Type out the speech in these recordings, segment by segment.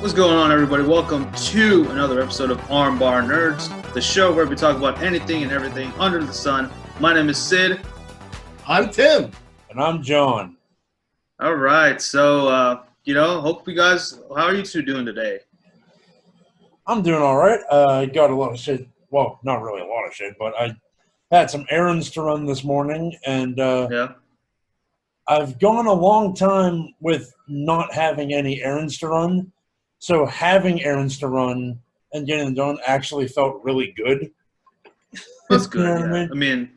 What's going on, everybody? Welcome to another episode of Armbar Nerds, the show where we talk about anything and everything under the sun. My name is Sid. I'm Tim. And I'm John. All right, so, hope you guys, how are you two doing today? I'm doing all right. I got a lot of shit. Well, not really a lot of shit, but I had some errands to run this morning, and I've gone a long time with not having any errands to run. So having errands to run and getting them done actually felt really good. That's good. You know yeah. what I mean,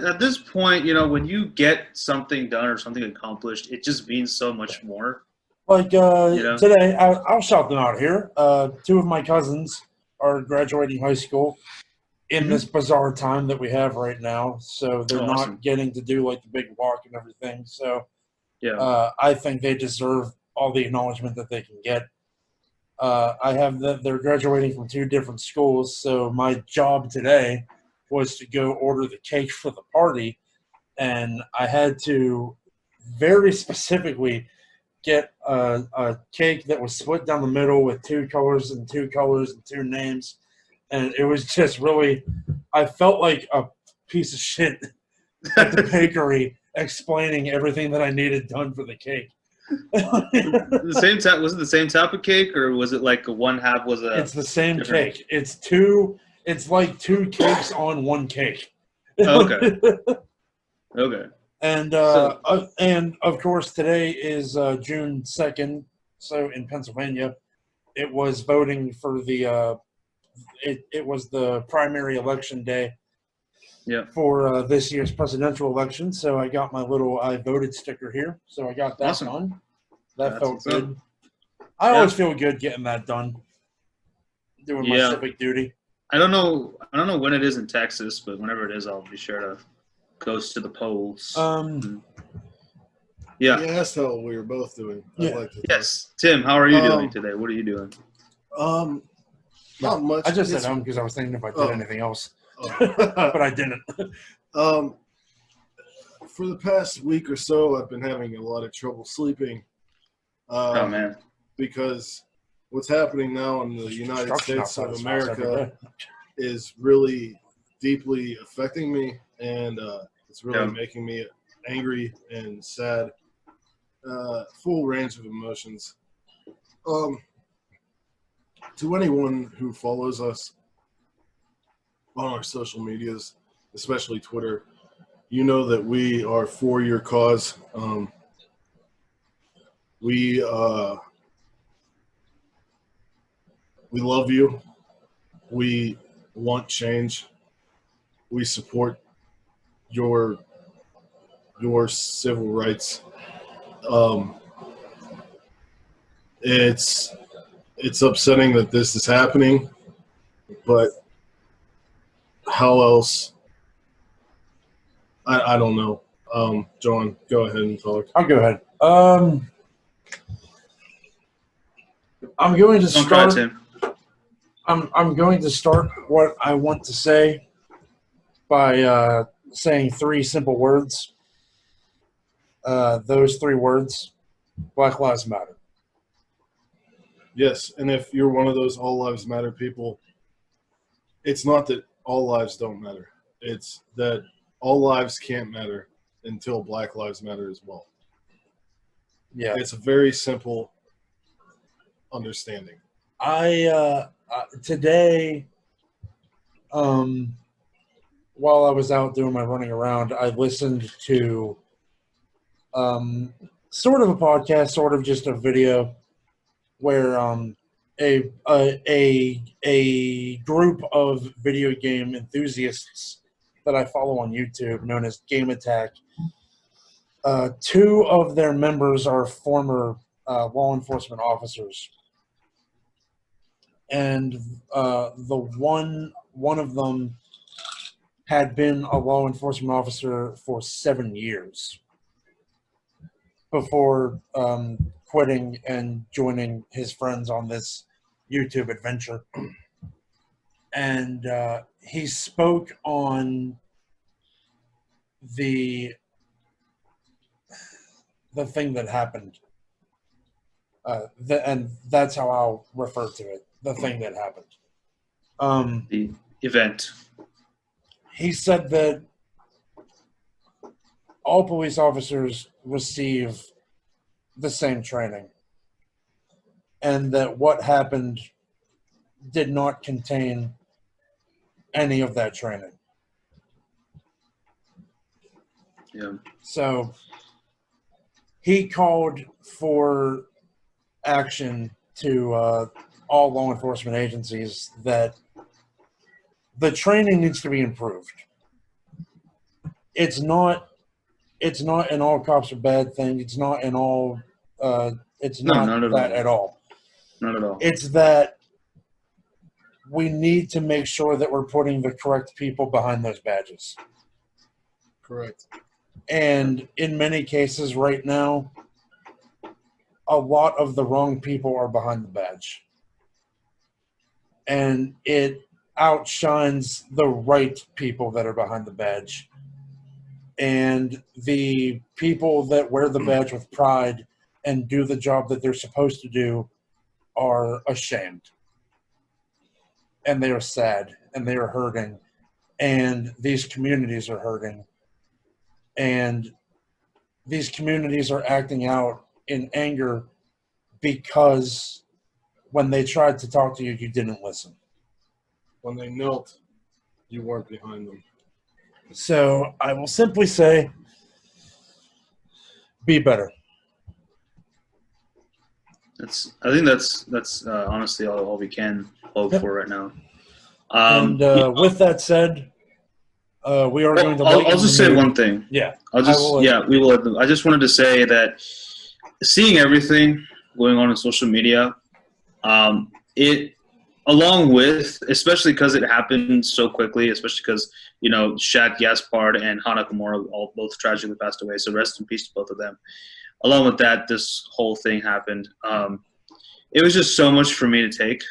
at this point, when you get something done or something accomplished, it just means so much more. Today, I'll shout them out here. Two of my cousins are graduating high school in this bizarre time that we have right now. So they're not getting to do like the big walk and everything. So I think they deserve all the acknowledgement that they can get. They're graduating from two different schools, so my job today was to go order the cake for the party, and I had to very specifically get a cake that was split down the middle with two colors and two names, and it was just really, I felt like a piece of shit at the bakery explaining everything that I needed done for the cake. Was it the same type of cake, or was it like one half was a? It's the same cake. It's like two cakes on one cake. Okay. Okay. And of course today is June 2nd, so in Pennsylvania, it was voting for the it was the primary election day. Yeah. For this year's presidential election, so I got my little "I voted" sticker here. So I got that done. That felt good. I always feel good getting that done. Doing my civic duty. I don't know when it is in Texas, but whenever it is, I'll be sure to go to the polls. Yeah, that's how we were both doing. Yes, Tim, how are you doing today? What are you doing? Not much. I just said because I was thinking if I did anything else. But I didn't. For the past week or so, I've been having a lot of trouble sleeping. Oh, man. Because what's happening now in the United States of America is really deeply affecting me, and it's really making me angry and sad. Full range of emotions. To anyone who follows us on our social medias, especially Twitter, you know that we are for your cause. We love you. We want change. We support your civil rights. It's upsetting that this is happening, but how else? I don't know. John, go ahead and talk. I'll go ahead. I'm going to start. I'm going to start what I want to say by saying three simple words. Those three words: Black Lives Matter. Yes, and if you're one of those all lives matter people, it's not that all lives don't matter. It's that all lives can't matter until Black Lives Matter as well. Yeah. It's a very simple understanding. Today, while I was out doing my running around, I listened to sort of a podcast, sort of just a video where a group of video game enthusiasts that I follow on YouTube, known as Game Attack. Two of their members are former law enforcement officers, and the one of them had been a law enforcement officer for 7 years before quitting and joining his friends on this YouTube adventure. And he spoke on the thing that happened And that's how I'll refer to it, the thing that happened. The event. He said that all police officers receive the same training, and that what happened did not contain any of that training. Yeah. So he called for action to all law enforcement agencies that the training needs to be improved. It's not an all cops are bad thing. It's not an all. It's not that at all. Not at all. It's that we need to make sure that we're putting the correct people behind those badges. Correct. And in many cases right now, a lot of the wrong people are behind the badge. And it outshines the right people that are behind the badge. And the people that wear the badge with pride and do the job that they're supposed to do are ashamed. And they are sad. And they are hurting. And these communities are hurting. And these communities are acting out in anger because when they tried to talk to you, you didn't listen. When they knelt, you weren't behind them. So I will simply say, be better. I think that's honestly all we can hope for right now. With that said, we are going to. I'll just say one thing. Yeah. We will. I just wanted to say that seeing everything going on in social media, it, along with, especially because it happened so quickly, especially because, Shad Gaspard and Hana Kimura both tragically passed away, so rest in peace to both of them. Along with that, this whole thing happened. It was just so much for me to take.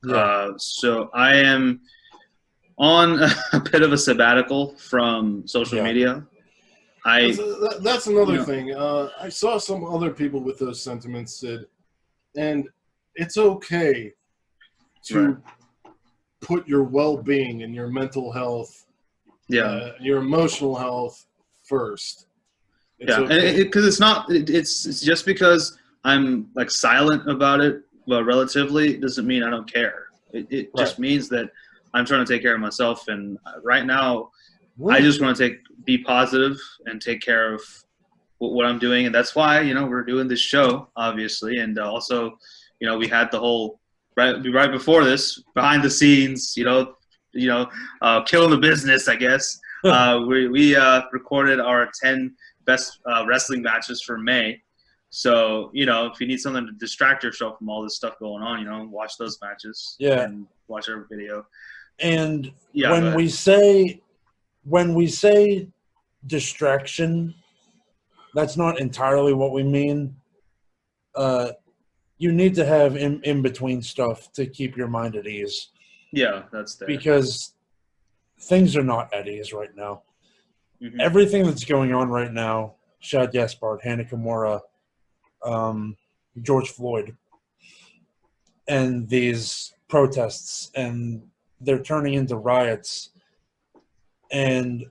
Yeah. So I am on a bit of a sabbatical from social media. That's another thing. I saw some other people with those sentiments, Sid, and it's okay to put your well-being and your mental health, your emotional health first. Because it's just because I'm like silent about it, relatively, doesn't mean I don't care. It just means that I'm trying to take care of myself, and right now, I just want to be positive and take care of what I'm doing, and that's why we're doing this show, obviously, and also we had the whole right before this behind the scenes, killing the business, I guess. We recorded our 10 best wrestling matches for May. So, if you need something to distract yourself from all this stuff going on, watch those matches. Yeah. And watch our video. And when we say distraction, that's not entirely what we mean. You need to have in between stuff to keep your mind at ease. Yeah, that's there. Because things are not at ease right now. Mm-hmm. Everything that's going on right now, Shad Gaspard, Hana Kimura, George Floyd, and these protests, and they're turning into riots. And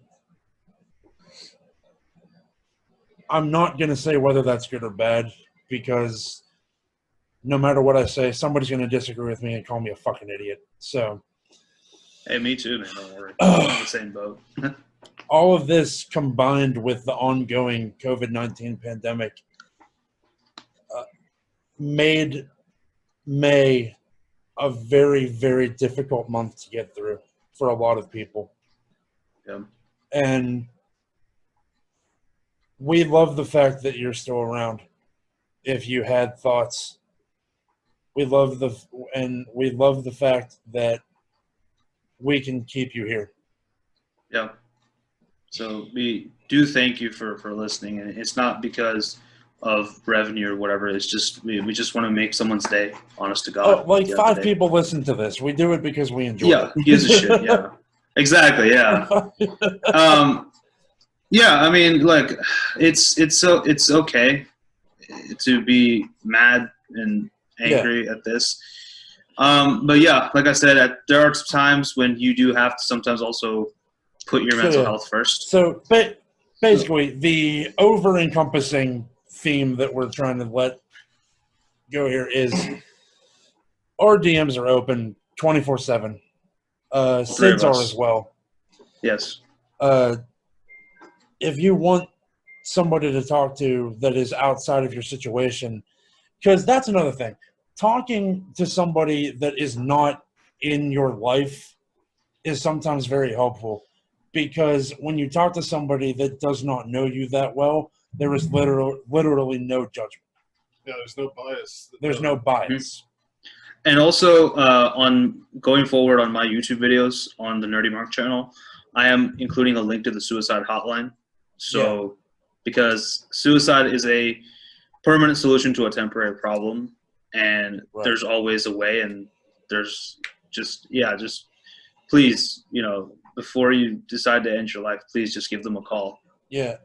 I'm not going to say whether that's good or bad, because no matter what I say, somebody's going to disagree with me and call me a fucking idiot. So, hey, me too, man. Don't worry. I'm in the same boat. All of this combined with the ongoing COVID-19 pandemic made May a very, very difficult month to get through for a lot of people. Yeah. And we love the fact that you're still around. If you had thoughts, we love the fact that we can keep you here. Yeah. So we do thank you for listening, and it's not because of revenue or whatever. It's just we just want to make someone's day, honest to God. Like 5 people listen to this. We do it because we enjoy it. Yeah, who gives a shit? Yeah, exactly. Yeah. Yeah, I mean, like, it's okay to be mad and angry at this. But yeah, like I said, there are times when you do have to sometimes also put your mental health first. So, but basically, the over-encompassing theme that we're trying to let go here is our DMs are open 24/7. Sid's are as well. Yes. If you want somebody to talk to that is outside of your situation, because that's another thing. Talking to somebody that is not in your life is sometimes very helpful, because when you talk to somebody that does not know you that well, there is literally no judgment. Yeah, there's no bias. There's no bias. And also, on going forward on my YouTube videos on the Nerdy Mark channel, I am including a link to the suicide hotline. So, because suicide is a permanent solution to a temporary problem, and there's always a way, and there's just please, before you decide to end your life, please just give them a call. Yeah,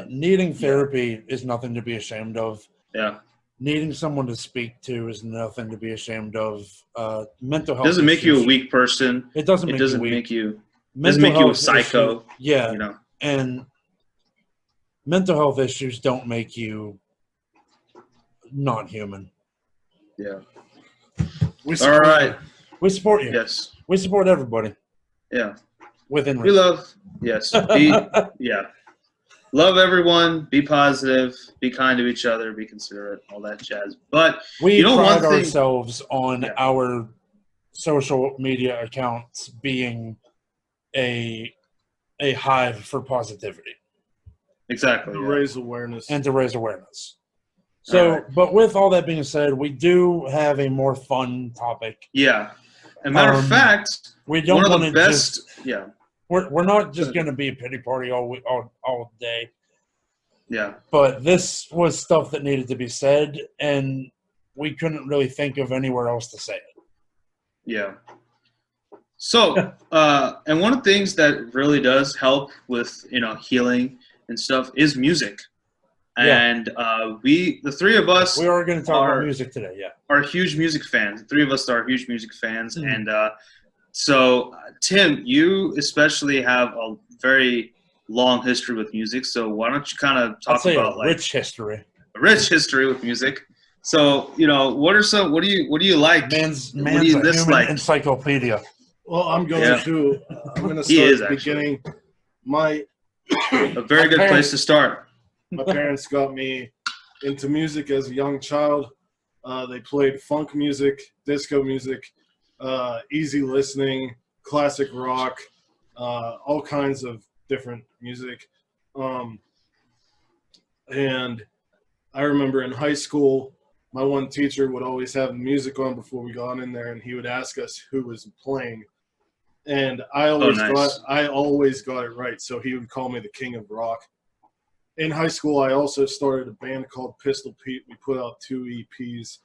needing therapy is nothing to be ashamed of. Yeah. Needing someone to speak to is nothing to be ashamed of. Mental health doesn't make you a weak person. It doesn't make doesn't you weak. Make you. Mental doesn't make you a health psycho. issue, and mental health issues don't make you not human. Yeah. All right. We support you. Yes. We support everybody. Yeah. Within reason. We love. Yes. Love everyone. Be positive. Be kind to each other. Be considerate. All that jazz. But we pride ourselves on our social media accounts being a hive for positivity. Exactly. To raise awareness. And to raise awareness. So, but with all that being said, we do have a more fun topic. Yeah. As a matter of fact, we don't one of the best. We're not just going to be a pity party all day. Yeah. But this was stuff that needed to be said, and we couldn't really think of anywhere else to say it. Yeah. So, and one of the things that really does help with, healing and stuff is music. And the three of us, we are going to talk about music today. Yeah. Are huge music fans. The three of us are huge music fans. And so, Tim, you especially have a very long history with music. So why don't you kind of talk about rich history with music? So, what do you like? Man's what do you dislike? Encyclopedia. Well, I'm going to start at the beginning. A very good place to start. My parents got me into music as a young child. They played funk music, disco music, easy listening, classic rock, all kinds of different music. And I remember in high school, my one teacher would always have the music on before we got in there, and he would ask us who was playing. And I always got it right, so he would call me the king of rock. In high school, I also started a band called Pistol Pete. We put out 2 EPs.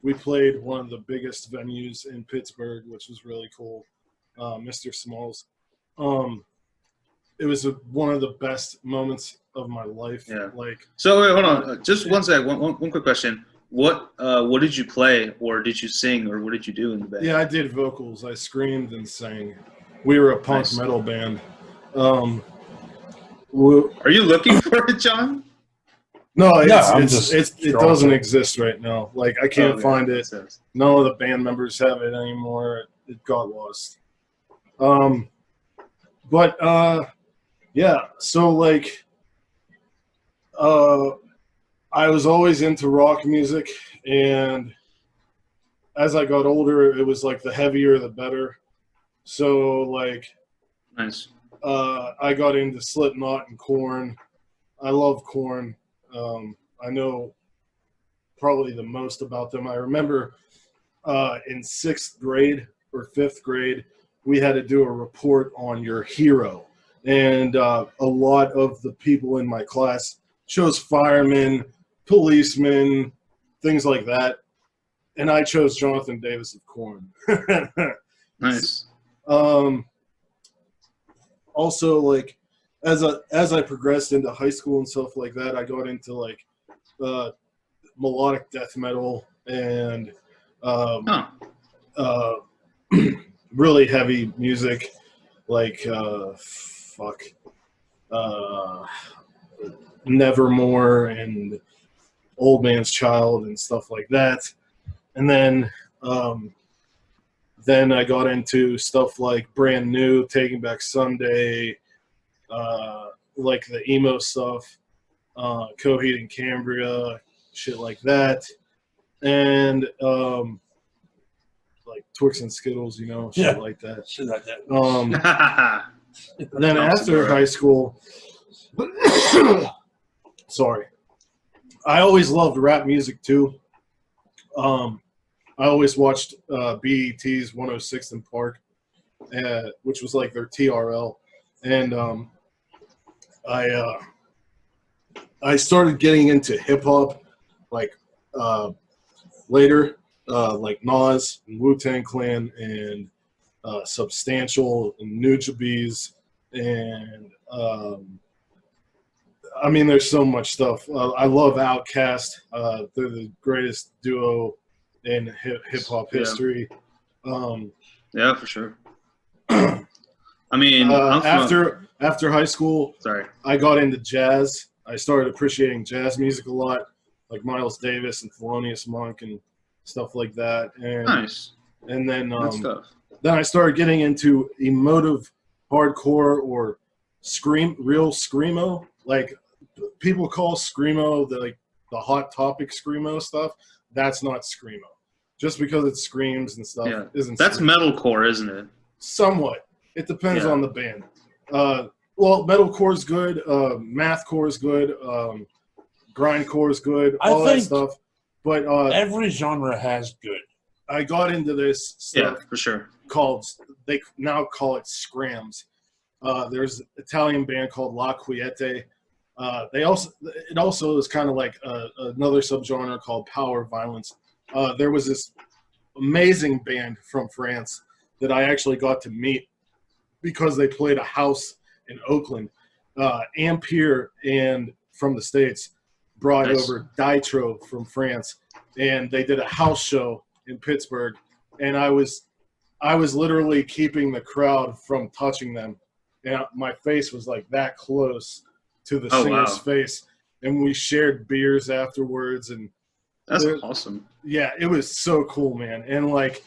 We played one of the biggest venues in Pittsburgh, which was really cool, Mr. Smalls. It was one of the best moments of my life. Yeah. So wait, hold on, just one sec. One quick question. What did you play, or did you sing, or what did you do in the band? Yeah, I did vocals. I screamed and sang. We were a punk metal band. Are you looking for it, John? No, it doesn't exist right now. I can't find it. None of the band members have it anymore. It got lost. So I was always into rock music, and as I got older, it was the heavier the better. So nice. I got into Slipknot and Korn. I love Korn. I know probably the most about them. I remember in 6th grade or 5th grade, we had to do a report on your hero. And a lot of the people in my class chose firemen, policemen, things like that. And I chose Jonathan Davis of Korn. Nice. Also, as I progressed into high school and stuff like that, I got into melodic death metal, and Huh. really heavy music like Nevermore and Old Man's Child and stuff like that. And then I got into stuff like Brand New, Taking Back Sunday, like the emo stuff, Coheed and Cambria, shit like that. And like Twix and Skittles, shit like that. Shit like that. Then after high school, sorry, I always loved rap music too. I always watched BET's 106 in Park, which was like their TRL, and I started getting into hip hop like later, like Nas and Wu-Tang Clan and Substantial and Nujabes and I mean, there's so much stuff. I love Outkast. They're the greatest duo in hip hop history. Yeah, for sure. I mean, after high school, I got into jazz. I started appreciating jazz music a lot, like Miles Davis and Thelonious Monk and stuff like that. And, nice. And then I started getting into emotive hardcore or real screamo. Like people call screamo the Hot Topic screamo stuff. That's not screamo. Just because it screams and stuff isn't. That's screamo. metalcore, isn't it? Somewhat. It depends on the band. Well, metalcore is good. Mathcore is good. Grindcore is good. All that stuff. But every genre has good. I got into this stuff. Yeah, for sure. They now call it scrams. There's an Italian band called La Quiete. It also is kind of like another subgenre called power violence. There was this amazing band from France that I actually got to meet because they played a house in Oakland. Ampere and from the States brought over Ditro from France, and they did a house show in Pittsburgh, and I was literally keeping the crowd from touching them, and my face was like that close to the singer's face, and we shared beers afterwards, and that's awesome. Yeah, it was so cool, man. And like,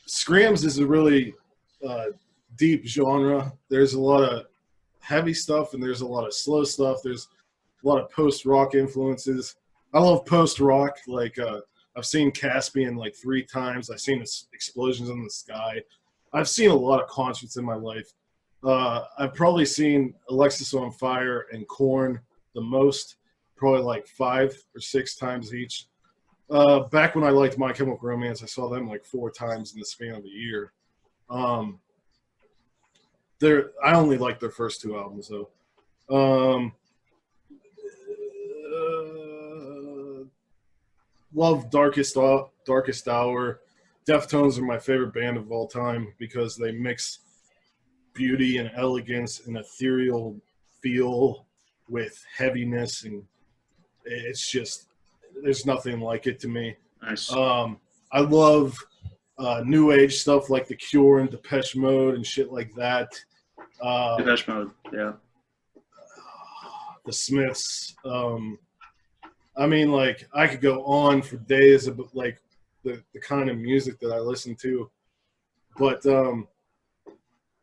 scrams is a really deep genre. There's a lot of heavy stuff and there's a lot of slow stuff. There's a lot of post-rock influences. I love post-rock. Like I've seen Caspian like 3 times. I've seen Explosions in the Sky. I've seen a lot of concerts in my life. I've probably seen Alexis on Fire and Korn the most, probably like 5 or 6 times each. Back when I liked My Chemical Romance, I saw them like 4 times in the span of a year. I only like their first 2 albums though. Love Darkest Hour. Deftones are my favorite band of all time because they mix beauty and elegance and ethereal feel with heaviness, and it's just there's nothing like it to me. Nice. I love new age stuff like The Cure and Depeche Mode and shit like that. Depeche Mode, yeah. The Smiths. I mean, like, I could go on for days about like the kind of music that I listen to, but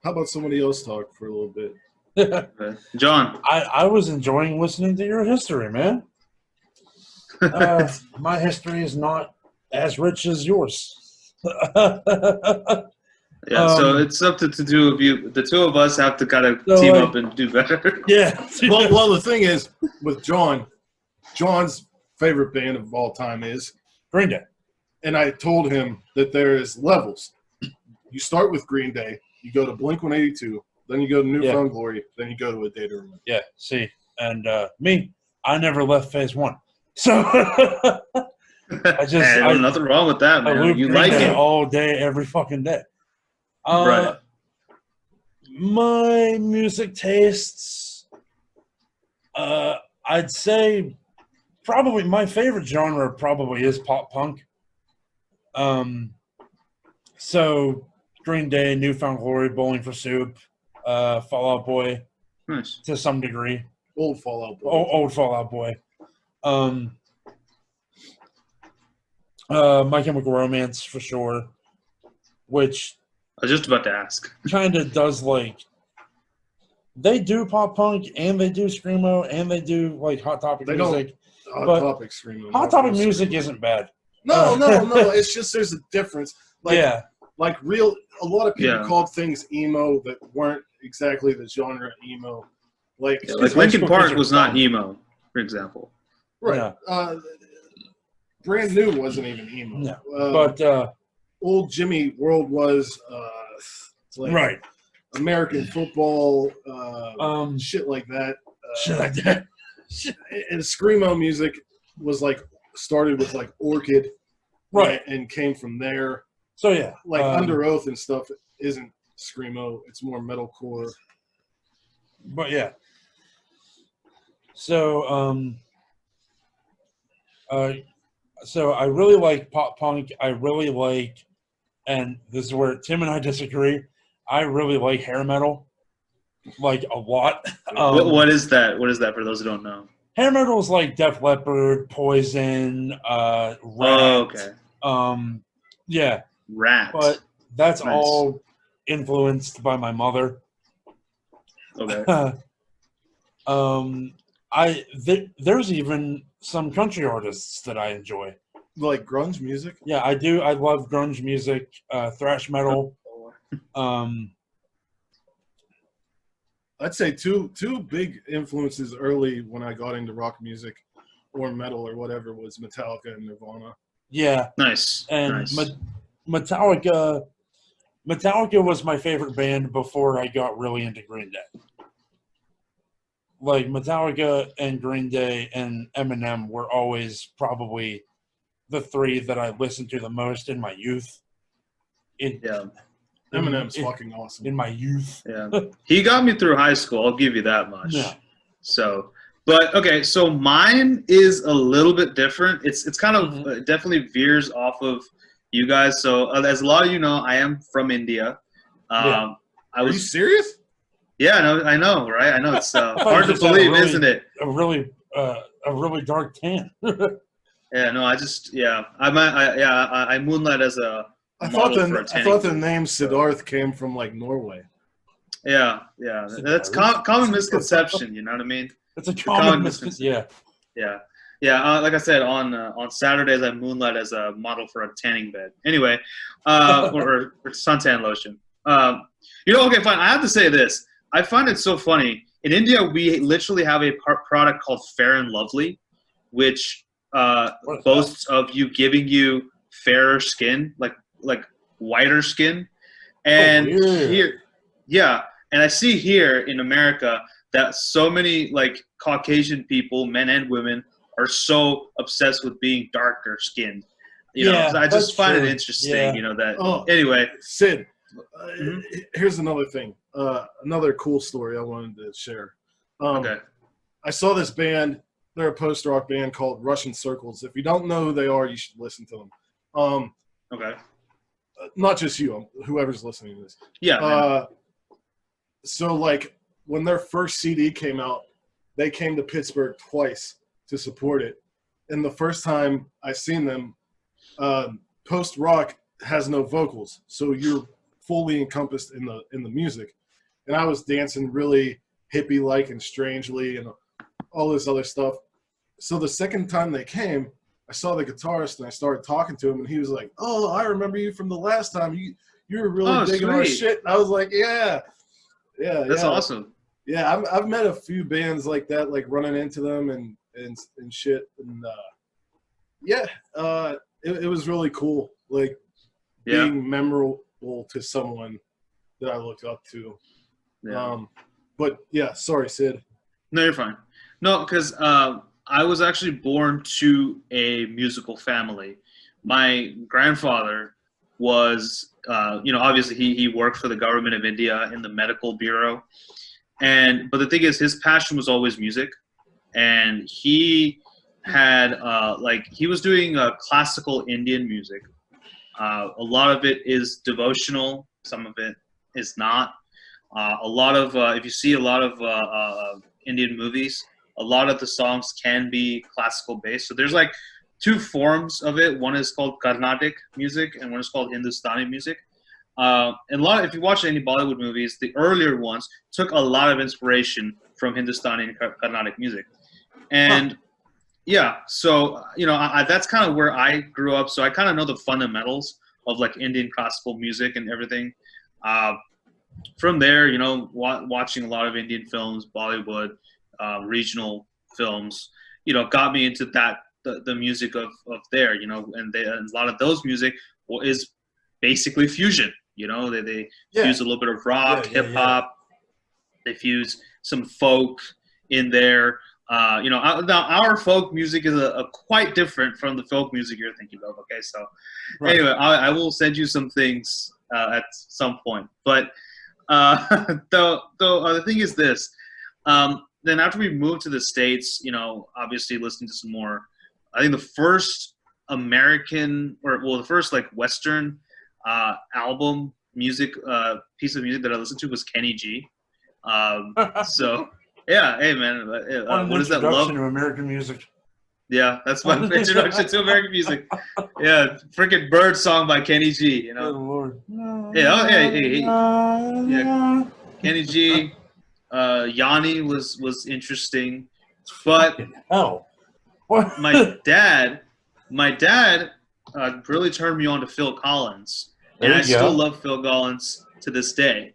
how about somebody else talk for a little bit? Okay. John. I was enjoying listening to your history, man. My history is not as rich as yours. Yeah, so it's up to the 2 of you. The 2 of us have to kind of team up and do better. Yeah. Well, the thing is, with John's favorite band of all time is Green Day. And I told him that there is levels. You start with Green Day, you go to Blink-182, then you go to Newfound Glory, then you go to A Day to Remember. Yeah, see, and me, I never left Phase 1. So there's nothing wrong with that, man. You like it all day, every fucking day. Right. My music tastes, I'd say probably my favorite genre probably is pop punk. So Green Day, Newfound Glory, Bowling for Soup, Fall Out Boy, Nice. to some degree. Old Fall Out Boy. Old Fall Out Boy. My Chemical Romance for sure, which I was just about to ask. kind of does like they do pop punk and they do screamo and they do like Hot Topic They music. Hot Topic screaming. Hot Topic music isn't bad. No. It's just there's a difference. Like, yeah, like a lot of people Yeah. called things emo that weren't exactly the genre emo. Like, Yeah, like Linkin Park was not emo, for example. right. Yeah. Brand New wasn't even emo. No. But Old Jimmy World was like right. American football, shit like that. Shit like that. And screamo music was like started with like Orchid, Right. and came from there. So yeah, Like Under Oath and stuff isn't screamo; it's more metalcore. But yeah. So so I really like pop punk. I really like, and this is where Tim and I disagree. I really like hair metal, like a lot. What is that? What is that for those who don't know? Hair metal is like Def Leppard, Poison, Rat. Oh, okay. Yeah, Rat. but that's Nice. all influenced by my mother. Okay. There's even some country artists that I enjoy. Like grunge music. Yeah, I do. I love grunge music, thrash metal. I'd say two big influences early when I got into rock music or metal or whatever was Metallica and Nirvana. Yeah, Nice. and Nice. Metallica was my favorite band before I got really into Green Day. Like Metallica and Green Day and Eminem were always probably the three that I listened to the most in my youth. Yeah. Eminem's fucking awesome. In my youth. Yeah. He got me through high school. I'll give you that much. Yeah. So, but okay. So mine is a little bit different. It's kind of Mhm. definitely veers off of you guys. So as a lot of you know, I am from India. Yeah. I Are you was. serious? Yeah. No, I know, right? I know it's thought hard you to just had a believe, really- isn't it? A really dark tan. Yeah. No, I just I moonlight as a I thought model for a the tanning name Siddharth came from like Norway. Yeah. That's common misconception. You know what I mean? It's a common common misconception. Yeah. Yeah. Like I said, on Saturdays I moonlight as a model for a tanning bed. Anyway, or suntan lotion. Okay, fine. I have to say this. I find it so funny. In India, we literally have a product called Fair and Lovely, which boasts of giving you fairer skin, like whiter skin. And weird. and I see here in America that so many like Caucasian people, men and women, are so obsessed with being darker skinned. Yeah, So I just that's find true. it interesting. Yeah. That. Oh. Anyway, Sid, here's another thing. Another cool story I wanted to share. okay. I saw this band. They're a post-rock band called Russian Circles. If you don't know who they are, you should listen to them. Okay. Not just you, whoever's listening to this. Yeah. So, like, when their first CD came out, they came to Pittsburgh twice to support it. And the first time I seen them, post-rock has no vocals, so you're fully encompassed in the music. And I was dancing really hippie-like and strangely and all this other stuff. So the second time they came, I saw the guitarist and I started talking to him, and he was like, "Oh, I remember you from the last time. You were really digging our shit." And I was like, "Yeah, That's awesome. Yeah, I've met a few bands like that, like running into them and shit, and it was really cool, like being memorable to someone that I looked up to. Yeah. But yeah, sorry, Sid. No, you're fine. No, because I was actually born to a musical family. My grandfather was, obviously he worked for the government of India in the medical bureau. But the thing is, his passion was always music. And he had like he was doing classical Indian music. A lot of it is devotional. Some of it is not. A lot of if you see a lot of Indian movies, a lot of the songs can be classical based. So there's like two forms of it. One is called Carnatic music, and one is called Hindustani music. And a lot if you watch any Bollywood movies, the earlier ones took a lot of inspiration from Hindustani and Carnatic music. And yeah, so that's kind of where I grew up. So I kind of know the fundamentals of like Indian classical music and everything. From there, watching a lot of Indian films, Bollywood, regional films, got me into the music of there, and a lot of those music is basically fusion. They fuse a little bit of rock, hip hop. They fuse some folk in there. Now our folk music is a quite different from the folk music you're thinking of. Okay, so anyway, I will send you some things at some point. But the thing is this. Then after we moved to the States, obviously listening to some more. I think the first the first like Western album music piece of music that I listened to was Kenny G. So yeah, hey man, what is that? Love to American music. Yeah, that's my introduction to American music. Yeah, freaking Bird song by Kenny G. Good Lord. Yeah. Kenny G. Yanni was interesting, but what? my dad really turned me on to Phil Collins, and I still love Phil Collins to this day.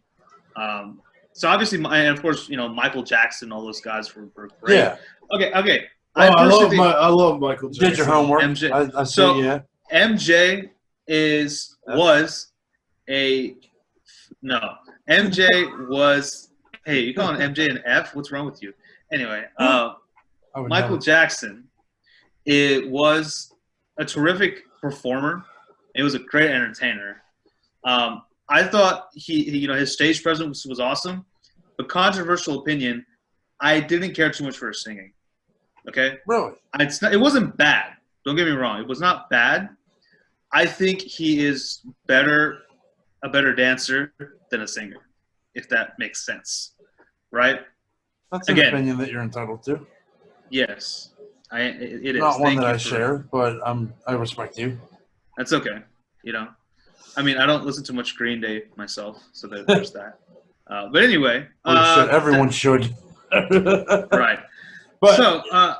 So obviously, and of course, Michael Jackson, all those guys were great. Yeah. Okay. I love Michael Jackson. Did your homework? MJ. I see, yeah. MJ was. Hey, you calling MJ an F? What's wrong with you? Anyway, Michael Jackson, it was a terrific performer. It was a great entertainer. I thought his stage presence was awesome, but controversial opinion, I didn't care too much for his singing. Okay? Really? It wasn't bad. Don't get me wrong. It was not bad. I think he is a better dancer than a singer, if that makes sense. Right? That's an opinion that you're entitled to. Yes. It is. Not one that I share, but I respect you. That's okay. I mean, I don't listen to much Green Day myself, so there's that. But anyway. Everyone should. Right. But so, I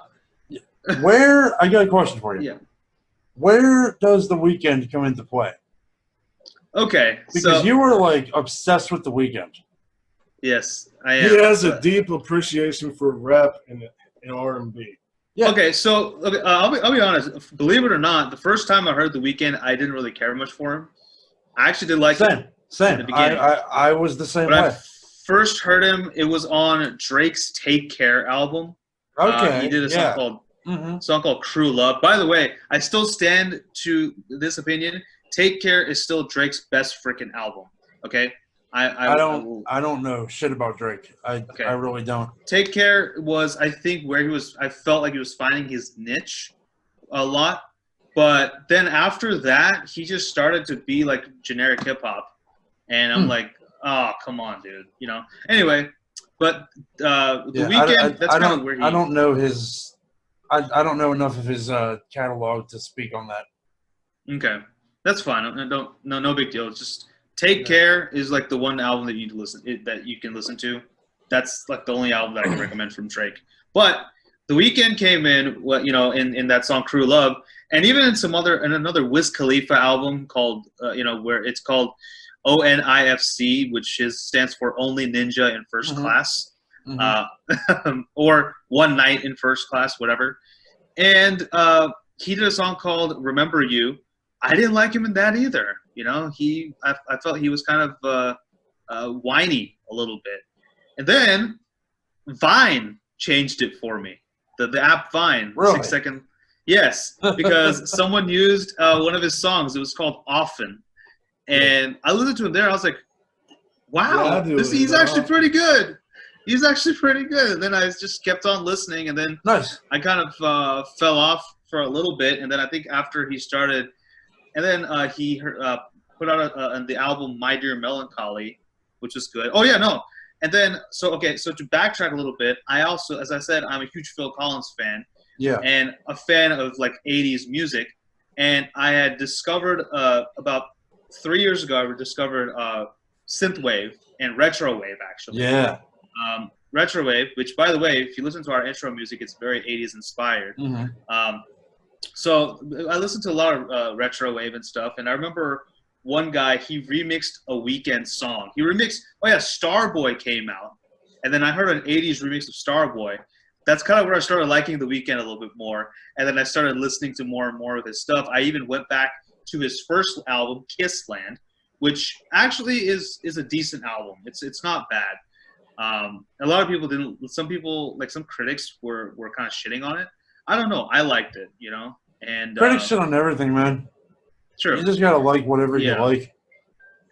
got a question for you. Yeah. Where does The Weeknd come into play? Okay. Because you were, like, obsessed with The Weeknd. Yes, I am. He has a deep appreciation for rap and R&B. Yeah. Okay, so I'll be honest. Believe it or not, the first time I heard The Weeknd, I didn't really care much for him. I actually did like him. Same. I was the same way. I first heard him, it was on Drake's Take Care album. Okay. He did a song called True Love. By the way, I still stand to this opinion. Take Care is still Drake's best freaking album. Okay? I don't know shit about Drake. I really don't. Take Care was, I think, where I felt like he was finding his niche a lot. But then after that, he just started to be like generic hip hop. And I'm like, oh, come on, dude. Anyway, but The Weeknd, that's kind of where he... I don't know his... I don't know enough of his catalog to speak on that. Okay. That's fine. No big deal. Just Take Care is like the one album that you can listen to. That's like the only album that I can recommend from Drake. But The Weeknd came in, in that song True Love, and even in another Wiz Khalifa album called, where it's called ONIFC, which stands for Only Ninja in First Class, or One Night in First Class, whatever. And he did a song called Remember You. I didn't like him in that either. I felt he was kind of whiny a little bit. And then Vine changed it for me. The app Vine, really? 6 second. Yes, because someone used one of his songs. It was called Often. And I listened to him there. I was like, wow, he's actually pretty good. He's actually pretty good. And then I just kept on listening, and then Nice. I kind of fell off for a little bit, and then I think after he started, and then he put out the album My Dear Melancholy, which was good. Oh yeah, no. And then so to backtrack a little bit, I also, as I said, I'm a huge Phil Collins fan. Yeah. And a fan of like 80s music. And I had discovered about 3 years ago, I discovered synthwave and retrowave actually. Yeah. Retrowave, which by the way, if you listen to our intro music, it's very 80s inspired. Mm-hmm. So I listened to a lot of retrowave and stuff, and I remember one guy, he remixed a Weeknd song. He remixed, Starboy came out, and then I heard an 80s remix of Starboy. That's kind of where I started liking The Weeknd a little bit more, and then I started listening to more and more of his stuff. I even went back to his first album, Kissland, which actually is a decent album. It's not bad. A lot of people didn't. Some people, like some critics, were kind of shitting on it. I don't know. I liked it, you know. And critics shit on everything, man. Sure. You just gotta like whatever you like.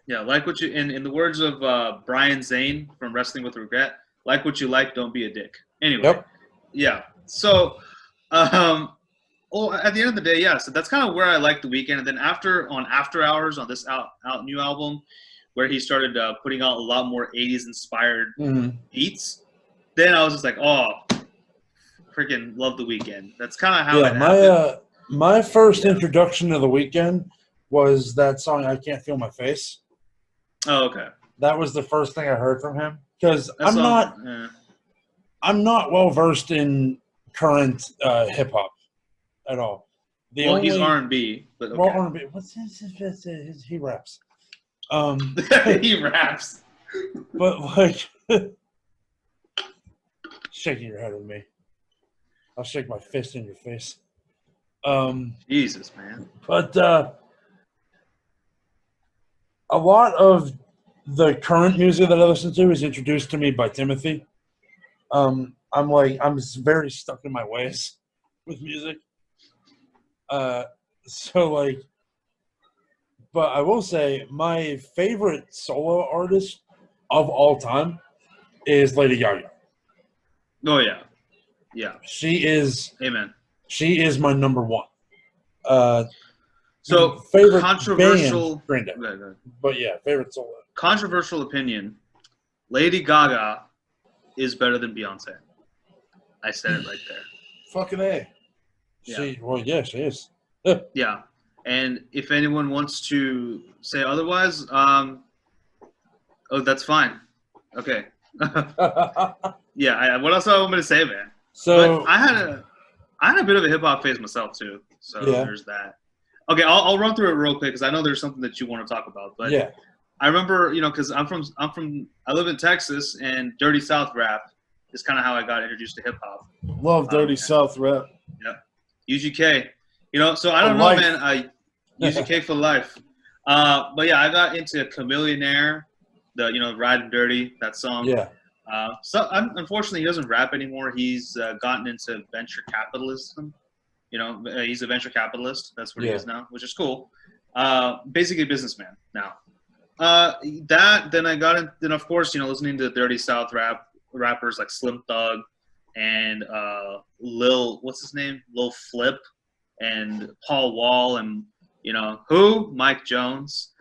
Yeah, like what you. In the words of Brian Zane from Wrestling with Regret, like what you like, don't be a dick. Anyway. Yep. Yeah. So, at the end of the day, yeah. So that's kind of where I like The Weeknd. And then After Hours on this new album, where he started putting out a lot more 80s inspired beats, then I was just like, oh, freaking love The Weeknd. That's kind of how it happened. My first introduction to The Weeknd was that song "I Can't Feel My Face." Oh, okay. That was the first thing I heard from him because I'm not well versed in current hip hop at all. He's R&B, but okay. Well, R&B. What's he raps? He raps. But like, shaking your head at me, I'll shake my fist in your face. Jesus, man. But a lot of the current music that I listen to is introduced to me by Timothy. I'm very stuck in my ways with music. But I will say my favorite solo artist of all time is Lady Gaga. Oh yeah. Yeah. She is. Amen. She is my number one. So favorite controversial. Band, Granddad. But yeah, favorite solo. Controversial opinion: Lady Gaga is better than Beyonce. I said it right there. Fucking A. Yeah. She is. Yeah. And if anyone wants to say otherwise, that's fine. Okay. Yeah. What else do I want me to say, man? So but I had a bit of a hip hop phase myself too. So there's that. Okay, I'll run through it real quick because I know there's something that you want to talk about. But yeah. I remember, because I live in Texas, and Dirty South rap is kind of how I got introduced to hip hop. Love Dirty South rap. Yeah, UGK. So I don't know, man. UGK for life. But yeah, I got into Chameleonaire, the Riding Dirty, that song. Yeah. So unfortunately, he doesn't rap anymore. He's gotten into venture capitalism. He's a venture capitalist. That's what he is now, which is cool. Basically a businessman now. Then I got in, then of course, listening to Dirty South rappers like Slim Thug and what's his name? Lil Flip and Paul Wall and, Mike Jones.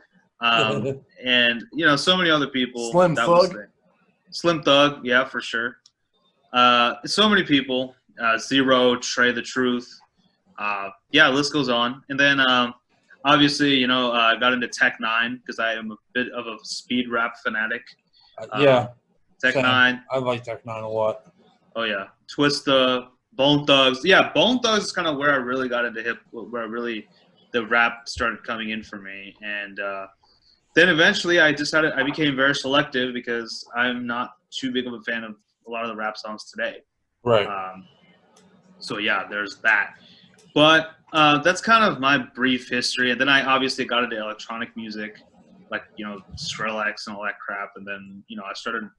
And, so many other people. Slim Thug. Slim Thug, yeah, for sure. So many people. Zero, Trey the Truth. The list goes on. And then, obviously, I got into Tech 9 because I am a bit of a speed rap fanatic. Tech 9. I like Tech 9 a lot. Oh, yeah. Twista, Bone Thugs. Yeah, Bone Thugs is kind of where I really got into the rap started coming in for me. And then eventually I became very selective because I'm not too big of a fan of a lot of the rap songs today. Right. So, yeah, there's that. But that's kind of my brief history. And then I obviously got into electronic music, like, Skrillex and all that crap. And then, I started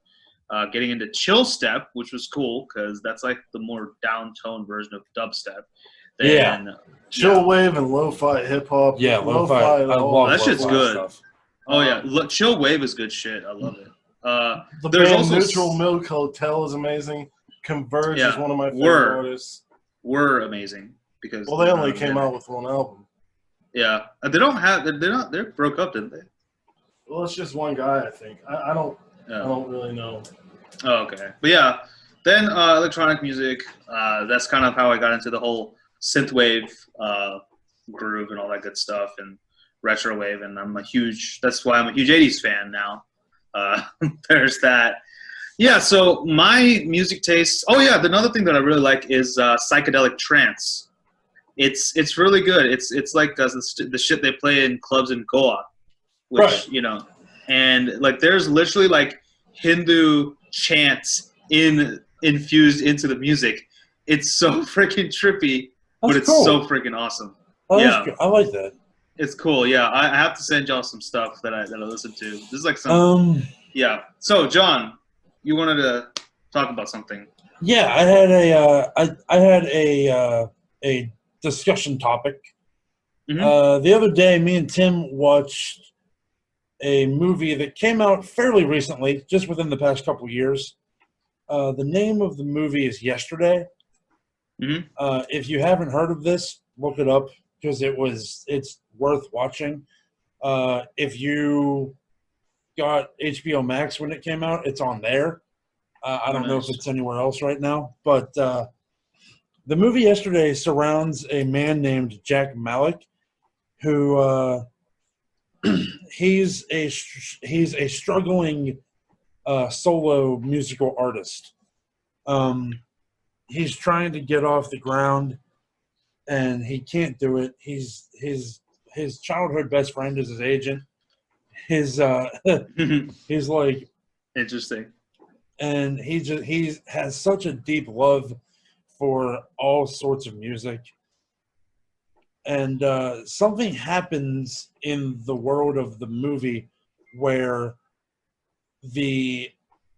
getting into chill step, which was cool because that's like the more down-tone version of dubstep. Chill wave and lo-fi hip-hop. Yeah, lo-fi. That shit's good. Stuff. Oh, yeah. Chill wave is good shit. I love it. The there's band also Neutral Milk Hotel is amazing. Converge is one of my favorite artists. Were amazing because they only came out with one album. Yeah, they don't have. They broke up, didn't they? Well, it's just one guy, I think. I don't really know. Oh, okay, but yeah. Then electronic music. That's kind of how I got into the whole synthwave groove and all that good stuff, and retro wave. And that's why I'm a huge '80s fan now. There's that. Yeah. So my music taste. Oh yeah, another thing that I really like is psychedelic trance. It's really good. It's like the shit they play in clubs in Goa, which and like there's literally like Hindu chants infused into the music. It's so freaking trippy, but it's cool. so freaking awesome. Oh, yeah, I like that. It's cool. Yeah, I have to send y'all some stuff that I listen to. This is like some. Yeah. So John, you wanted to talk about something. Yeah, I had a discussion topic. Mm-hmm. The other day, me and Tim watched a movie that came out fairly recently, just within the past couple of years. The name of the movie is Yesterday. Mm-hmm. If you haven't heard of this, look it up because it's worth watching. If you got HBO Max when it came out, it's on there. I don't know if it's anywhere else right now, but the movie Yesterday surrounds a man named Jack Malik, who he's a struggling solo musical artist. He's trying to get off the ground, and he can't do it. His childhood best friend is his agent. He's like interesting. And he has such a deep love for all sorts of music. And something happens in the world of the movie where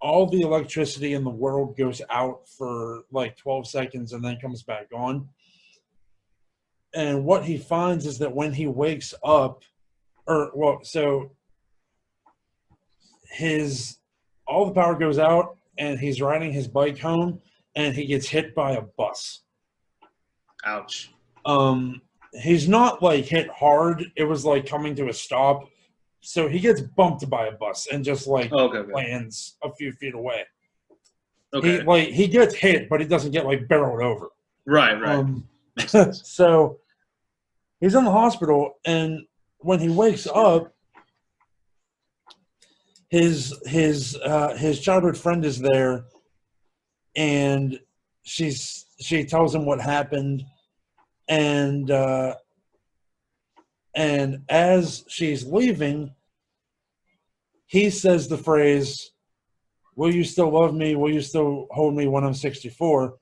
all the electricity in the world goes out for like 12 seconds and then comes back on. And what he finds is that when he wakes up, all the power goes out, and he's riding his bike home, and he gets hit by a bus. Ouch. He's not like hit hard. It was like coming to a stop. So he gets bumped by a bus and just like lands a few feet away. Okay. He gets hit, but he doesn't get like barreled over. Right. So he's in the hospital, and when he wakes up, his childhood friend is there, and she tells him what happened, and as she's leaving, he says the phrase, "Will you still love me? Will you still hold me when I'm 64?"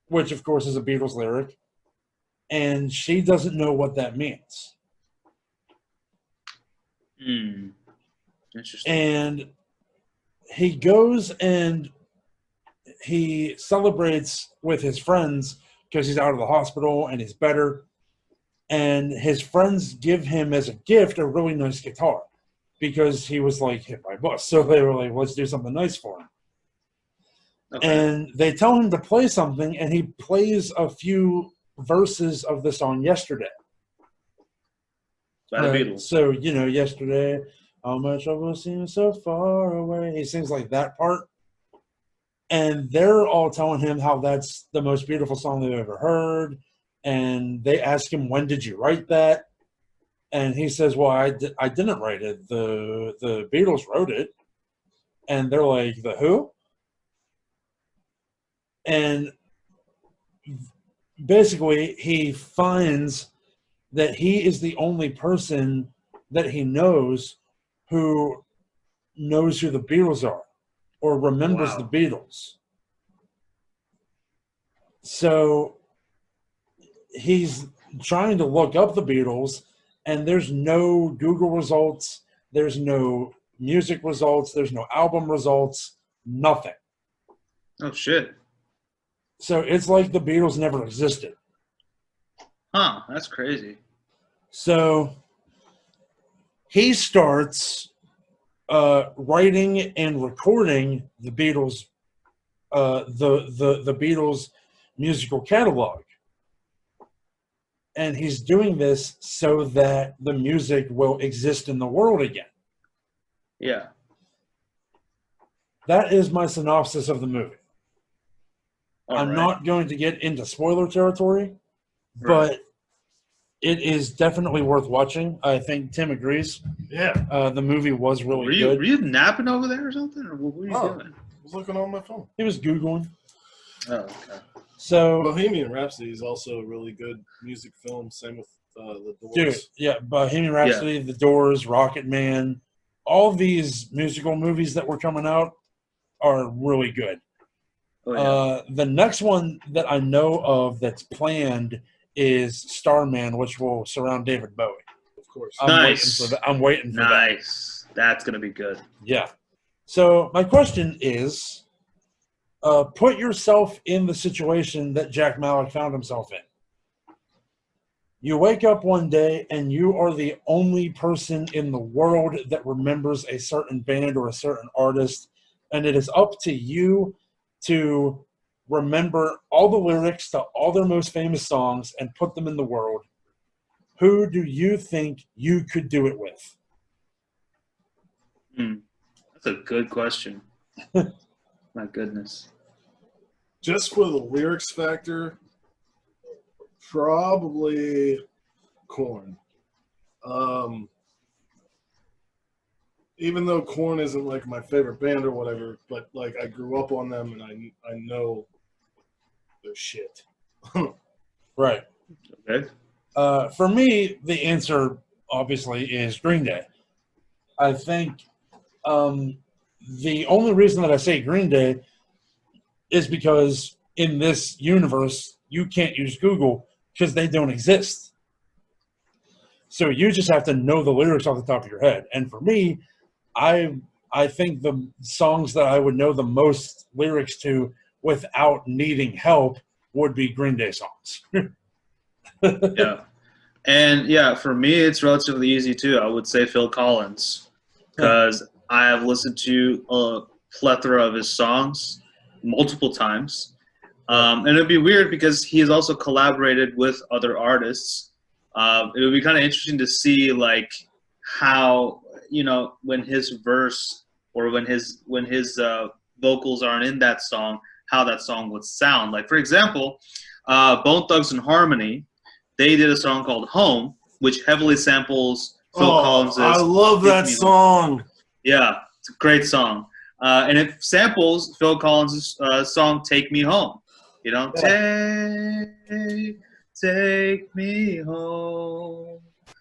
Which, of course, is a Beatles lyric, and she doesn't know what that means. Interesting. And he goes and he celebrates with his friends because he's out of the hospital and he's better. And his friends give him as a gift a really nice guitar because he was like hit by a bus. So they were like, let's do something nice for him. Okay. And they tell him to play something, and he plays a few verses of the song Yesterday. By the Beatles. So, Yesterday, how much trouble seems so far away. He sings like that part. And they're all telling him how that's the most beautiful song they've ever heard. And they ask him, when did you write that? And he says, well, I didn't write it. The Beatles wrote it. And they're like, the who? And basically, he finds that he is the only person that he knows who knows who the Beatles are or remembers the Beatles. So he's trying to look up the Beatles, and there's no Google results, there's no music results, there's no album results, nothing. Oh, shit. So it's like the Beatles never existed. Huh, that's crazy. So he starts writing and recording the Beatles, the Beatles musical catalog. And he's doing this so that the music will exist in the world again. Yeah. That is my synopsis of the movie. I'm not going to get into spoiler territory, but it is definitely worth watching. I think Tim agrees. Yeah. The movie was really good. Were you napping over there or something? Or what were you doing? I was looking on my phone. He was Googling. Oh, okay. So Bohemian Rhapsody is also a really good music film. Same with The Doors. dude, yeah, Bohemian Rhapsody, The Doors, Rocket Man, all these musical movies that were coming out are really good. Oh, yeah. The next one that I know of that's planned is Starman, which will surround David Bowie. Of course. I'm waiting for that. Nice. That's going to be good. Yeah. So my question is, put yourself in the situation that Jack Malik found himself in. You wake up one day and you are the only person in the world that remembers a certain band or a certain artist, and it is up to you to remember all the lyrics to all their most famous songs and put them in the world. Who do you think you could do it with? That's a good question. My goodness. Just for the lyrics factor, probably Korn. Even though Korn isn't like my favorite band or whatever, but like I grew up on them and I know their shit. Right. Okay. For me, the answer obviously is Green Day. I think the only reason that I say Green Day is because in this universe, you can't use Google because they don't exist. So you just have to know the lyrics off the top of your head. And for me, I think the songs that I would know the most lyrics to without needing help would be Green Day songs. Yeah. And, yeah, for me, it's relatively easy, too. I would say Phil Collins because I have listened to a plethora of his songs multiple times. And it would be weird because he has also collaborated with other artists. It would be kind of interesting to see, like, how, you know, when his verse or when his vocals aren't in that song, how that song would sound. Like, for example, Bone Thugs and Harmony, they did a song called Home, which heavily samples Phil Collins'. I love that song. Yeah, it's a great song. And it samples Phil Collins' song Take Me Home. You know, take me home.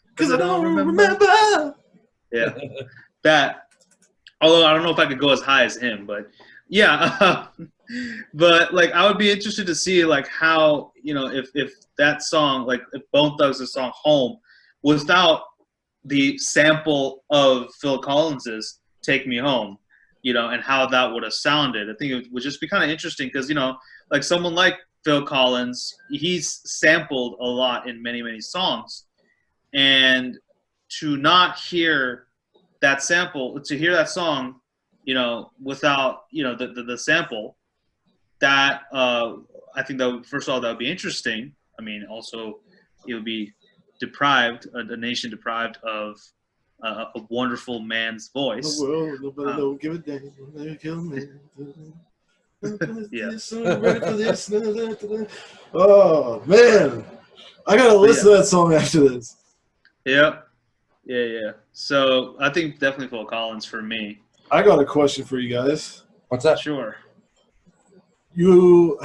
Because I don't remember. Yeah, that. Although I don't know if I could go as high as him, but yeah. But like, I would be interested to see like how, you know, if that song, like if Bone Thugs' song Home, without the sample of Phil Collins's Take Me Home, you know, and how that would have sounded. I think it would just be kind of interesting because, you know, like someone like Phil Collins, he's sampled a lot in many, many songs. And to not hear that sample, to hear that song, you know, without, you know, the sample, that I think that would, first of all, that would be interesting. I mean, also it would be deprived, a nation deprived of a wonderful man's voice. The world, nobody don't give a damn. They kill me. Yeah. Oh man, I gotta listen to that song after this. Yep. Yeah. So I think definitely Phil Collins for me. I got a question for you guys. What's that? Sure. You're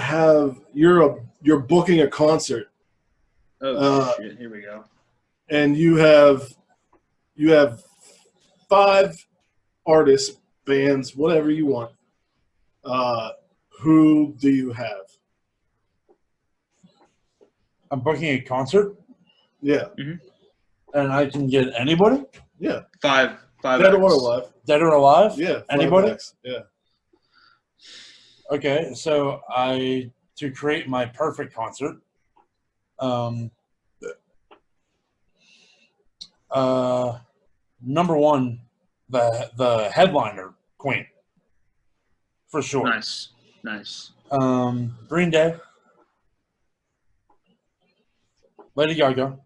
booking a concert. Oh shit! Here we go. And you have 5 artists, bands, whatever you want. Who do you have? I'm booking a concert. Yeah. Mm-hmm. And I can get anybody? Yeah. 5 Dead or alive. Dead or alive? Yeah. Anybody? Acts. Yeah. Okay, so to create my perfect concert, number one, the headliner, Queen, for sure. Nice. Green Day, Lady Gaga.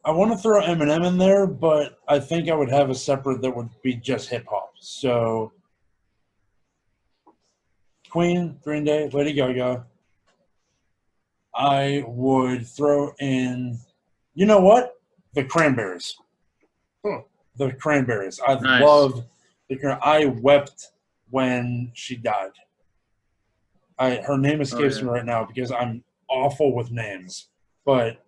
I want to throw Eminem in there, but I think I would have a separate that would be just hip hop. So, Queen, Green Day, Lady Gaga. I would throw in, you know what? The Cranberries. The Cranberries. I love I wept when she died. Her name escapes me right now because I'm awful with names, but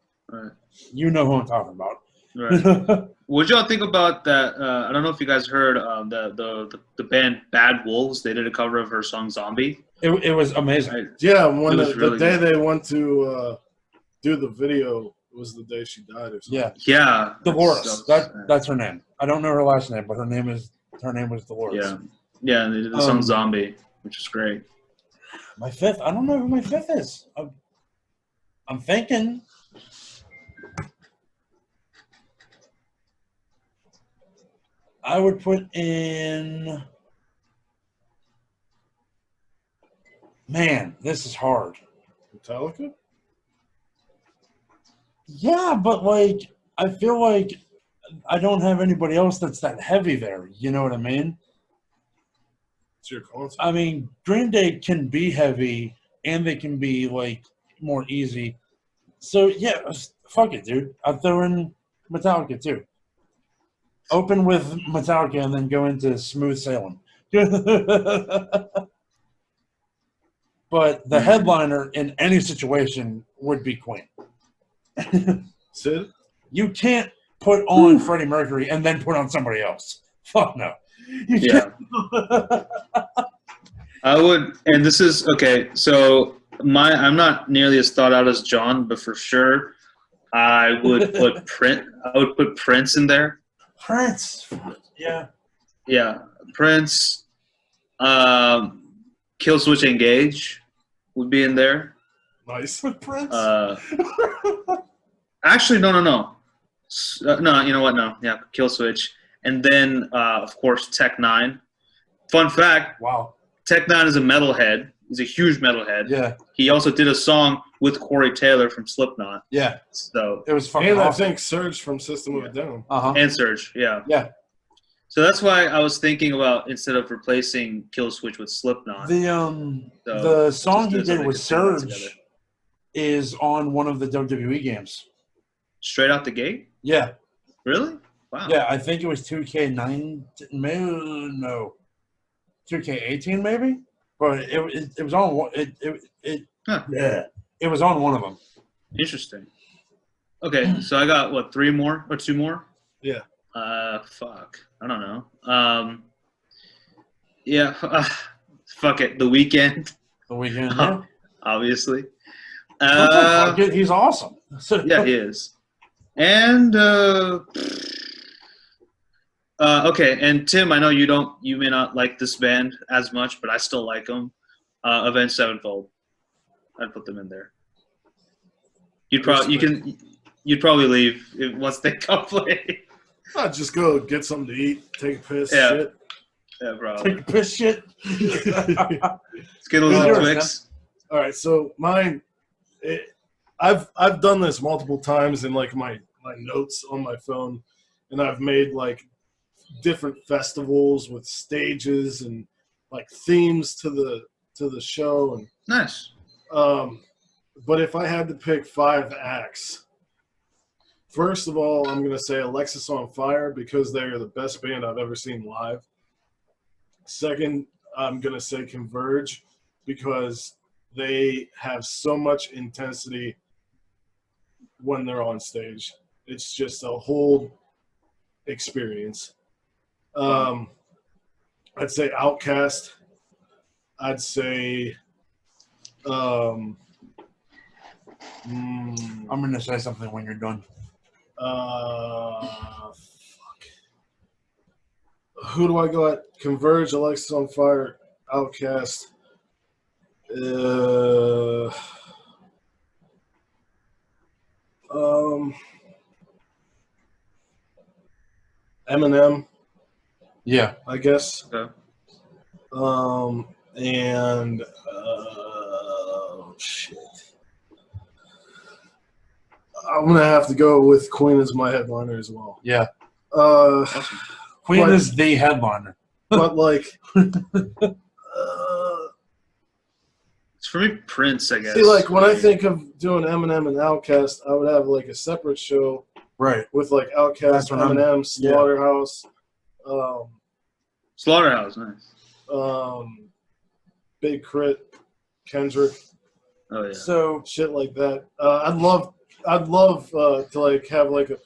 you know who I'm talking about. Right. What y'all think about that? I don't know if you guys heard the band Bad Wolves. They did a cover of her song "Zombie." It was amazing. Yeah, when the day they went to do the video was the day she died or something. Yeah. Dolores. That's her name. I don't know her last name, but her name was Dolores. Yeah, and they did the song "Zombie," which is great. My fifth. I don't know who my fifth is. I'm thinking. I would put in. Man, this is hard. Metallica? Yeah, but I feel like I don't have anybody else that's that heavy there. You know what I mean? It's your concert. I mean, Green Day can be heavy and they can be more easy. So yeah, fuck it, dude. I'll throw in Metallica too. Open with Metallica and then go into Smooth Sailing. But the headliner in any situation would be Queen. Sid? You can't put on Freddie Mercury and then put on somebody else. Fuck no. I would, and this is okay. So I'm not nearly as thought out as John, but for sure, I would put Prince in there. Prince, yeah, Prince. Kill Switch Engage would be in there. Nice. With Prince. Actually, no. No, you know what? No, yeah, Kill Switch, and then of course Tech Nine. Fun fact. Wow. Tech Nine is a metalhead. He's a huge metalhead. Yeah. He also did a song with Corey Taylor from Slipknot. Yeah. So it was fucking awesome. I think Surge from System of a Down. And Surge, yeah. Yeah. So that's why I was thinking about instead of replacing Kill Switch with Slipknot. The song he did with Surge is on one of the WWE games. Straight out the gate? Yeah. Really? Wow. Yeah, I think it was 2K9. No. 2K18 maybe, but it was on it was on one of them. Interesting. Okay, so I got 3 more or 2 more? Yeah. Fuck. I don't know. Yeah. Fuck it. The Weeknd. The Weeknd. Yeah. Obviously. Fuck it. He's awesome. Yeah, he is. And okay, and Tim, I know you may not like this band as much, but I still like them. Avenged Sevenfold. I'd put them in there. You'd probably leave once they come play. I'd just go get something to eat, take a piss, yeah. shit. Yeah, probably. Take a piss shit. Skittles and Twix. All right, so mine. I've done this multiple times in my notes on my phone, and I've made different festivals with stages and themes to the show and nice. But if I had to pick 5 acts, first of all, I'm gonna say Alexis on Fire because they are the best band I've ever seen live. Second, I'm gonna say Converge because they have so much intensity when they're on stage. It's just a whole experience. I'd say Outkast. I'd say I'm going to say something when you're done. Fuck. Who do I go at? Converge, Alexis on Fire, Outkast. Eminem. Yeah. I guess. Okay. And shit. I'm gonna have to go with Queen as my headliner as well. Yeah. Awesome. Queen is the headliner. But like, it's for me, Prince, I guess. See, like when I think of doing Eminem and Outkast, I would have like a separate show, right? With like Outkast, Eminem, Slaughterhouse. Slaughterhouse, nice. Big Crit, Kendrick. Oh yeah. So shit like that. I'd love to like have like a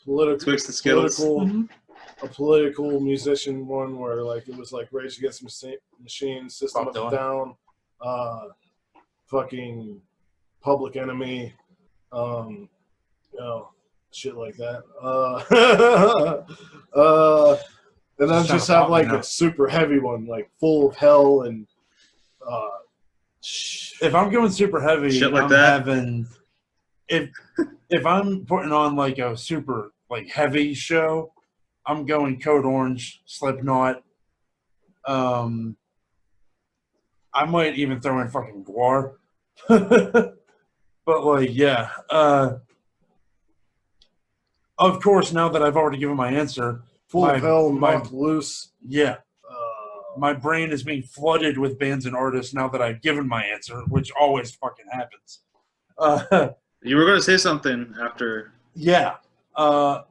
political musician one where like it was like Rage Against the Machine, System of a Down, fucking Public Enemy, shit like that. And then just have like a super heavy one, like Full of Hell and. If I'm going super heavy, shit like I'm that. having if I'm putting on like a super like heavy show, I'm going Code Orange, Slipknot. I might even throw in fucking Guar. But like, yeah. Of course, now that I've already given my answer, Full of Hell, Knocked Loose. Yeah. My brain is being flooded with bands and artists now that I've given my answer, which always fucking happens. You were going to say something after. Yeah. A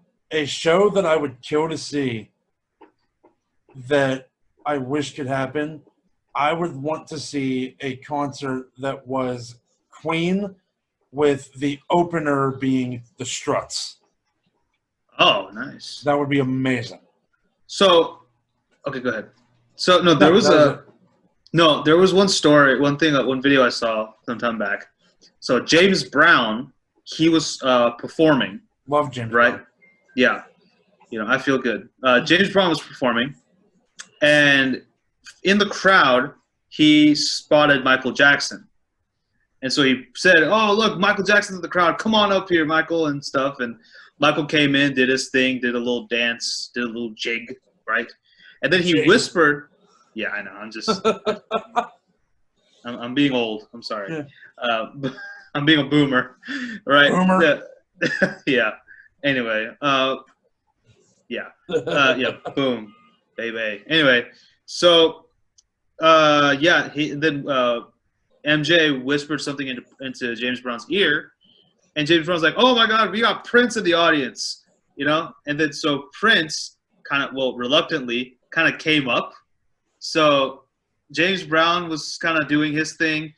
show that I would kill to see that I wish could happen, I would want to see a concert that was Queen with the opener being the Struts. Oh, nice. That would be amazing. So, okay, go ahead. So, no, there was one video I saw some time back. So, James Brown, he was performing. Love James right? Brown. Yeah. I feel good. James Brown was performing, and in the crowd, he spotted Michael Jackson. And so he said, "Oh, look, Michael Jackson's in the crowd. Come on up here, Michael," and stuff. And Michael came in, did his thing, did a little dance, did a little jig, right? And then he whispered, "Yeah, I know. I'm just, I'm being old. I'm sorry. Yeah. I'm being a boomer, right? Boomer. Yeah. Anyway, yeah. Boom, baby. Anyway, so, MJ whispered something into James Brown's ear, and James Brown's like, "Oh my God, we got Prince in the audience," And then so Prince reluctantly kind of came up. So James Brown was kind of doing his thing,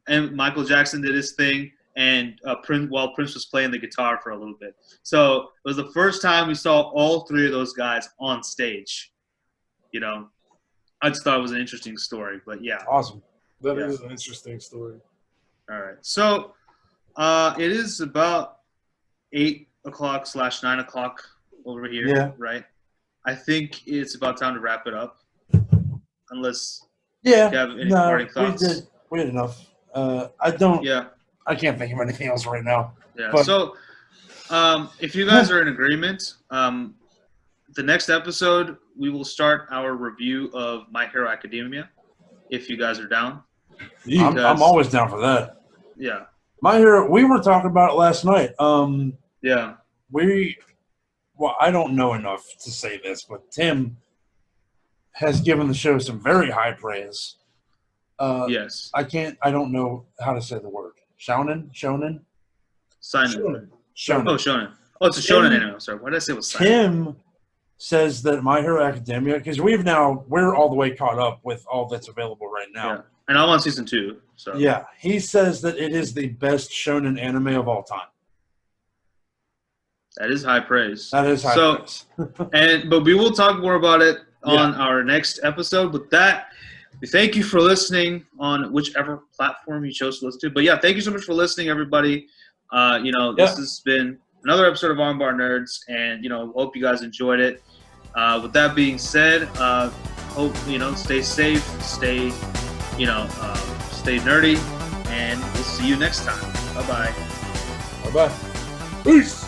and Michael Jackson did his thing, and Prince was playing the guitar for a little bit. So it was the first time we saw all three of those guys on stage. I just thought it was an interesting story, but yeah. Awesome. That is an interesting story. All right. So it is about 8:00/9:00 over here. Yeah. Right. I think it's about time to wrap it up. Unless you have any parting thoughts. We did enough. I don't. Yeah. I can't think of anything else right now. Yeah. But, so if you guys are in agreement, the next episode we will start our review of My Hero Academia. If you guys are down. I'm always down for that. Yeah. My Hero. We were talking about it last night. Yeah. I don't know enough to say this, but Tim has given the show some very high praise. Yes. I don't know how to say the word. Shonen? Shonen. Shonen. Oh, shonen. Oh, it's a shonen anime. I'm sorry. Why did I say it was silent? Tim says that My Hero Academia, because we're all the way caught up with all that's available right now. Yeah. And I'm on season 2. So yeah, he says that it is the best shonen anime of all time. That is high praise. That is high praise. But we will talk more about it on our next episode. With that, we thank you for listening on whichever platform you chose to listen to. But yeah, thank you so much for listening, everybody. This has been another episode of Armbar Nerds, and hope you guys enjoyed it. With that being said, hope stay safe, stay nerdy, and we'll see you next time. Bye bye. Bye bye. Peace.